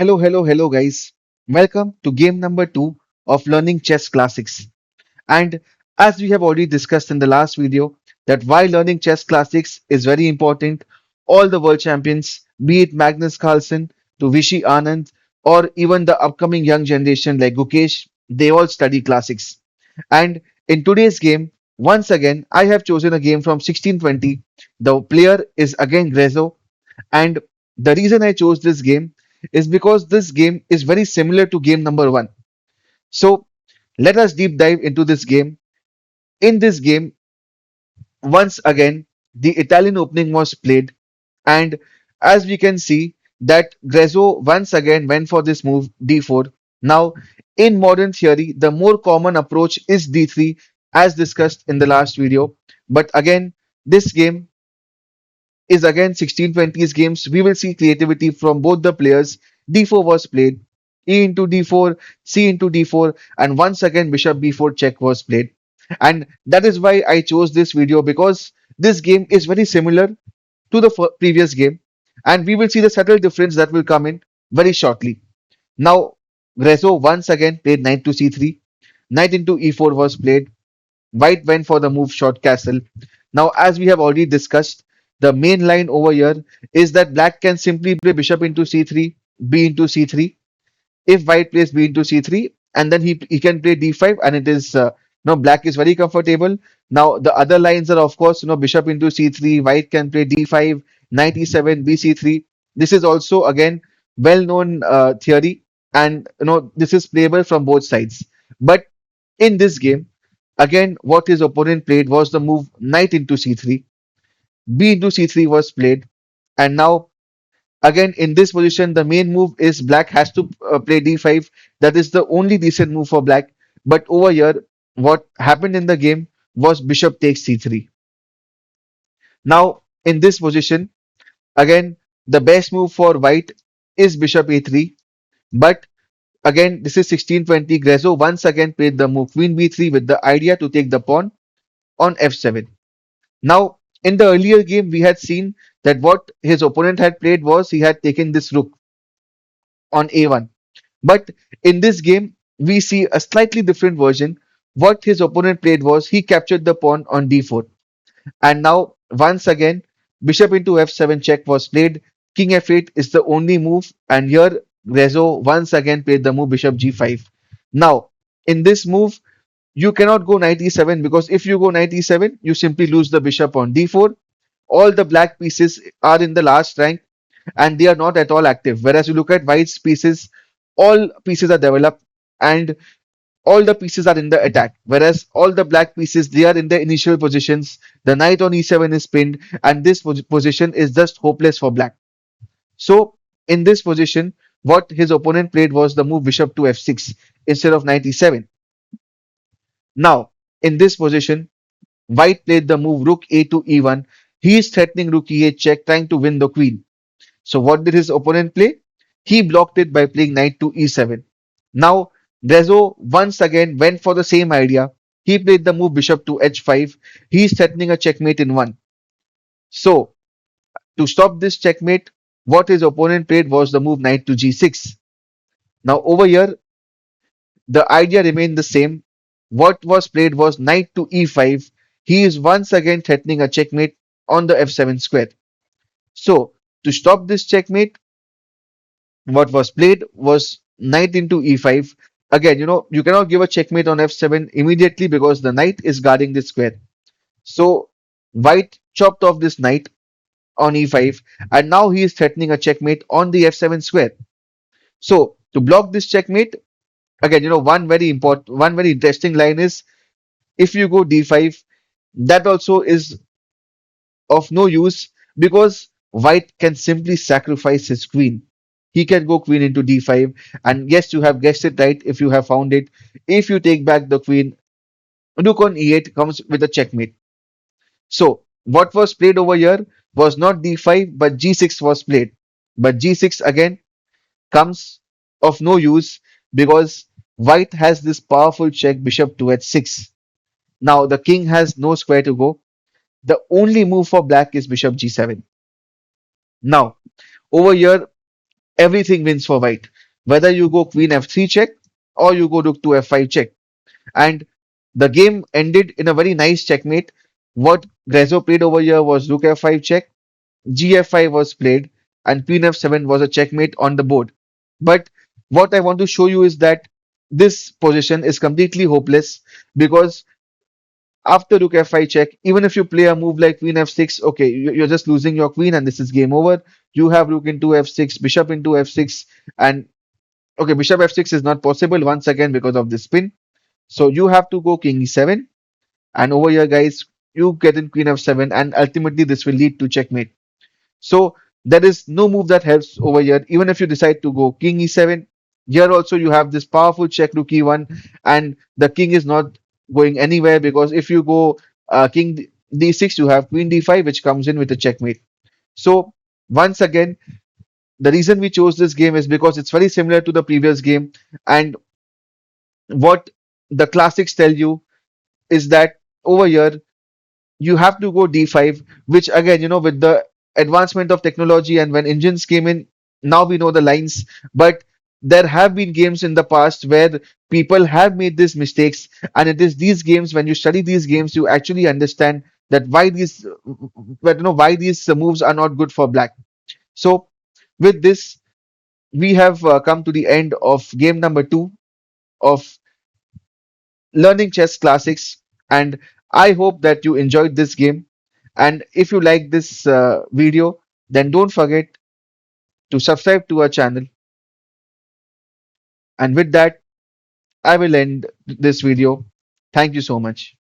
Hello, guys. Welcome to game number two of Learning Chess Classics. And as we have already discussed in the last video, that why learning chess classics is very important, all the world champions, be it Magnus Carlsen to Vishy Anand, or even the upcoming young generation like Gukesh, they all study classics. And in today's game, once again, I have chosen a game from 1620. The player is again Grezzo, and the reason I chose this game is because this game is very similar to game number one. So let us deep dive into this game. In this game, once again, the Italian opening was played, and as we can see, that Grezzo once again went for this move d4. Now, in modern theory, the more common approach is d3, as discussed in the last video. But again, this game is again 1620s games. We will see creativity from both the players. D4 was played, E into D4, C into D4, and once again Bishop B4 check was played. And that is why I chose this video because this game is very similar to the previous game, and we will see the subtle difference that will come in very shortly. Now, Grezzo once again played knight to C3, knight into E4 was played, white went for the move short castle. Now, as we have already discussed, the main line over here is that black can simply play bishop into c3, b into c3. If white plays b into c3, and then he can play d5, and it is black is very comfortable. Now, the other lines are of course bishop into c3, white can play d5, knight e7, bc3. This is also again well-known theory, and this is playable from both sides. But in this game, again, what his opponent played was the move knight into c3, b into c3 was played, and now again in this position, the main move is black has to play d5. That is the only decent move for black. But over here, what happened in the game was bishop takes c3. Now, in this position, again, the best move for white is bishop a3, but again, this is 1620. Grezzo once again played the move queen b3 with the idea to take the pawn on f7. Now, in the earlier game, we had seen that what his opponent had played was he had taken this rook on a1. But in this game, we see a slightly different version. What his opponent played was he captured the pawn on d4. And now, once again, bishop into f7 check was played. King f8 is the only move. And here, Rezo once again played the move bishop g5. Now, in this move, you cannot go knight e7 because if you go knight e7, you simply lose the bishop on d4. All the black pieces are in the last rank and they are not at all active. Whereas you look at white's pieces, all pieces are developed and all the pieces are in the attack. Whereas all the black pieces, they are in the initial positions. The knight on e7 is pinned and this position is just hopeless for black. So in this position, what his opponent played was the move bishop to f6 instead of knight e7. Now, in this position, white played the move rook a to e1. He is threatening rook e8 check, trying to win the queen. So what did his opponent play? He blocked it by playing knight to e7. Now, Dezo once again went for the same idea. He played the move bishop to h5. He is threatening a checkmate in one. So, to stop this checkmate, what his opponent played was the move knight to g6. Now, over here, the idea remained the same. What was played was knight to e5. He is once again threatening a checkmate on the f7 square. So, to stop this checkmate, what was played was knight into e5. Again, you cannot give a checkmate on f7 immediately because the knight is guarding this square. So, white chopped off this knight on e5, and now he is threatening a checkmate on the f7 square. So, to block this checkmate, again, one very interesting line is if you go d5, that also is of no use because white can simply sacrifice his queen. He can go queen into d5, and yes, you have guessed it right if you have found it. If you take back the queen, rook on e8 comes with a checkmate. So, what was played over here was not d5 but g6 was played. But g6 again comes of no use because white has this powerful check bishop to h6. Now, the king has no square to go. The only move for black is bishop g7. Now, over here, everything wins for white. Whether you go queen f3 check or you go rook to f5 check. And the game ended in a very nice checkmate. What Grezzo played over here was rook f5 check, gf5 was played, and queen f7 was a checkmate on the board. But what I want to show you is that this position is completely hopeless because after rook f5 check, even if you play a move like queen f6, okay, you're just losing your queen and this is game over. You have rook into f6, bishop into f6, and okay, bishop f6 is not possible once again because of this spin. So you have to go king e7, and over here, guys, you get in queen f7, and ultimately this will lead to checkmate. So there is no move that helps over here. Even if you decide to go king e7, here also you have this powerful check rook e1, and the king is not going anywhere because if you go king d6, you have queen d5, which comes in with a checkmate. So once again, the reason we chose this game is because it's very similar to the previous game, and what the classics tell you is that over here you have to go d5, which again, with the advancement of technology and when engines came in, now we know the lines. But there have been games in the past where people have made these mistakes, and it is these games, when you study these games, you actually understand that why these moves are not good for black. So with this, we have come to the end of game number 2 of learning chess classics, and I hope that you enjoyed this game. And if you like this video, then don't forget to subscribe to our channel. And with that, I will end this video. Thank you so much.